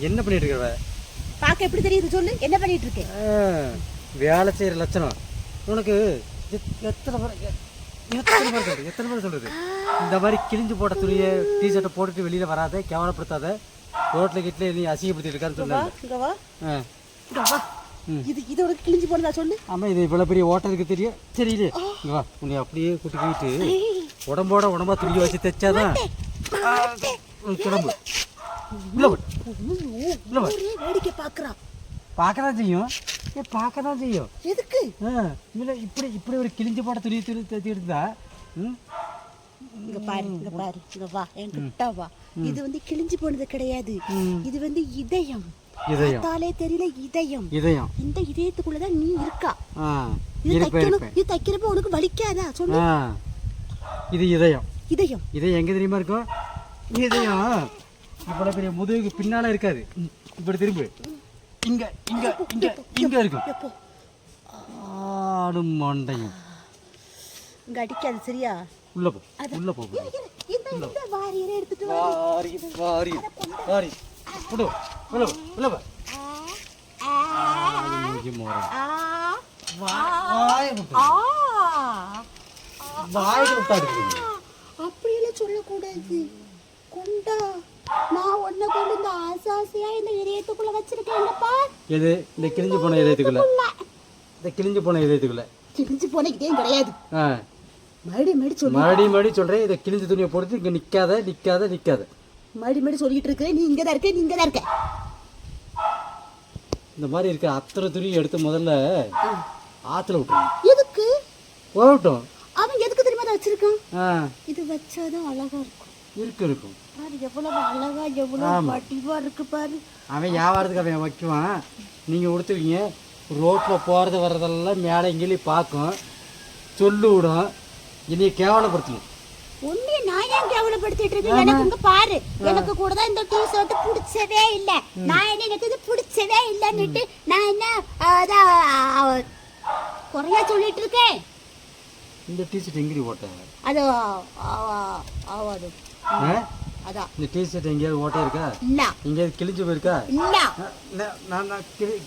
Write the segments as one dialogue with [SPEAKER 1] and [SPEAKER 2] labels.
[SPEAKER 1] என்ன பண்ணிட்டு இருக்க?
[SPEAKER 2] பார்க்க எப்படி தெரியுது சொல்லு? என்ன பண்ணிட்டு இருக்க?
[SPEAKER 1] வேலை செய்யற லட்சணம் உனக்கு. எத்தனை பேர் சொல்றது? இந்த மாதிரி கிழிஞ்சு போட்ட துணியை டிஷர்ட்டை போட்டுட்டு வெளியில வராத, கேவலப்படுத்தாத, ரோட்ல கிட்ட நீ அசிங்கப்படுத்திட்டு இருக்கான்னு சொன்னாங்க.
[SPEAKER 2] இது உனக்கு கிழிஞ்சு போனதா சொல்லு?
[SPEAKER 1] ஆமா, இது இவ்வளவு பெரிய ஓட்டம் இருக்கு தெரியும். தெரியல. இங்க வா, உன்னை அப்படியே கூட்டிக்கிட்டு உடம்பா துணியை வச்சு தைச்சாதான் உடம்பு
[SPEAKER 2] வேடிக்கை பாக்குறான்.
[SPEAKER 1] பார்க்கதான் செய்யும். பார்க்கதான் செய்யும்.
[SPEAKER 2] எதுக்கு?
[SPEAKER 1] இப்படி ஒரு கிழிஞ்சு போட்ட துணி தைச்சி இருந்தா
[SPEAKER 2] இங்க பாரு, இங்க பாரு, இங்க வா, என்கிட்ட வா. இது வந்து கிழிஞ்சு போனது கிடையாது. இது வந்து இதயம். பார்த்தாலே தெரியல, இதயம். இந்த இதயத்துக்குள்ளதான் நீ இருக்கா. இது தைக்கிறப்ப உனக்கு வலிக்காதா சொல்லு?
[SPEAKER 1] இது இதயம் எங்க தெரியுமா இருக்கும்? இதயம் இவ்வளவு பெரிய முதுகுக்கு பின்னால இருக்காது. இப்படி திரும்ப இங்க இங்க இங்க இங்க இருக்கும். ஆடும் மண்டையும்
[SPEAKER 2] இங்க அடிக்காது. சரியா?
[SPEAKER 1] உள்ள போ.
[SPEAKER 2] இந்த வாரியரை எடுத்துட்டு
[SPEAKER 1] வாரி புடு. உள்ள போ.
[SPEAKER 2] அப்படியெல்லாம் சொல்லக்கூடாது. கொண்டா, நான் உன்னை கொண்டு இந்த ஆசாசியா இந்த இதயத்துக்குள்ள வச்சிருக்கேன்ப்பா.
[SPEAKER 1] எது? இந்த கிழிஞ்சு போன இதயத்துக்குள்ள? கிழிஞ்சு போன
[SPEAKER 2] இதயம் கிடையாது.
[SPEAKER 1] மறுபடி சொல்றேன். இதை கிழிஞ்ச துணியை போட்டு இங்க நிக்காத.
[SPEAKER 2] மறுபடி சொல்லிட்டு இருக்க. நீ இங்கதான் இருக்க.
[SPEAKER 1] இந்த மாதிரி இருக்க அத்தனை துணியை எடுத்து முதல்ல ஆத்துல விட்டுருங்க.
[SPEAKER 2] எதுக்கு?
[SPEAKER 1] போகட்டும்.
[SPEAKER 2] அவன் எதுக்கு தெரியுமா வச்சிருக்கான்? இது வச்சாதான் அழகா இருக்கும். பாரு எவ்வளவு அழகா, எவ்வளவு வடிவா இருக்கு பாரு.
[SPEAKER 1] அவன் வியாபாரத்துக்கு அவன் வைக்குவான். நீங்க கொடுத்துருவீங்க. ரோட்ல போறது வர்றதெல்லாம் மேலே எங்கேயும் பார்க்கும், சொல்லு விடும். என்னைய கேவலப்படுத்தணும்.
[SPEAKER 2] உன்னை நான் ஏன் கேவலப்படுத்திட்டு இருக்கேன்? எனக்கு இங்க பாரு, எனக்கு கூட தான் இந்த டி-ஷர்ட் பிடிச்சவே இல்ல. எனக்கு இது பிடிச்சவே இல்லன்னுட்டு நான் என்ன குறையா சொல்லிட்டு இருக்கேன்.
[SPEAKER 1] இந்த டி-ஷர்ட் எங்கடி ஓட்டாங்க?
[SPEAKER 2] அது ஆவாது. அதான்
[SPEAKER 1] இந்த டி-ஷர்ட் எங்கேயாவது ஓட்டை இருக்கா?
[SPEAKER 2] இல்ல.
[SPEAKER 1] எங்கேயாவது கிழிஞ்சு போயிருக்கா?
[SPEAKER 2] இல்ல.
[SPEAKER 1] நான்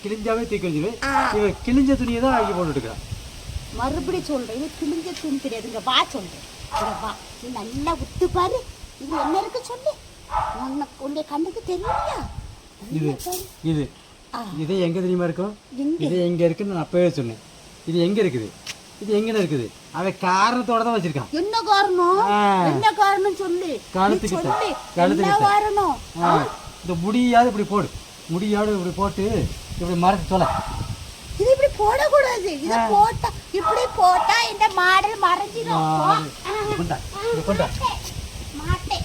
[SPEAKER 1] கிழிஞ்சாவே தூக்கி வச்சுவேன். இவன் கிழிஞ்ச துணியை தான் ஆக்கி போட்டுட்டு இருக்கான்.
[SPEAKER 2] மறுபடியும் சொல்றேன், இது கிழிஞ்ச துணி தெரியாதுங்க. வா சொல்றேன். வா, நீ நல்லா உத்து பாரு. இது என்ன இருக்கு சொல்லு? உன்னை கண்ணுக்கு தெரியலையா?
[SPEAKER 1] இது எங்க தெரியுமா இருக்கும்? இது எங்க இருக்குன்னு நான் அப்பவே சொன்னேன். இது எங்க இருக்குது? இது எங்கன்னு இருக்குது? அவன் காரணத்தோட தான் வச்சிருக்கான்.
[SPEAKER 2] என்ன காரணம் சொல்லு. கழுத்துக்கிட்ட காரணம்.
[SPEAKER 1] இந்த முடியாவது இப்படி போடு. இப்படி போட்டு இப்படி மறைச்சு சொல்ல.
[SPEAKER 2] இது இப்படி போடக்கூடாது. இது போட்டா இப்படி போட்டா இந்த மாடல் மறைஞ்சிடும். மாட்டே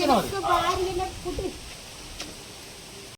[SPEAKER 2] எனக்கு வாரியல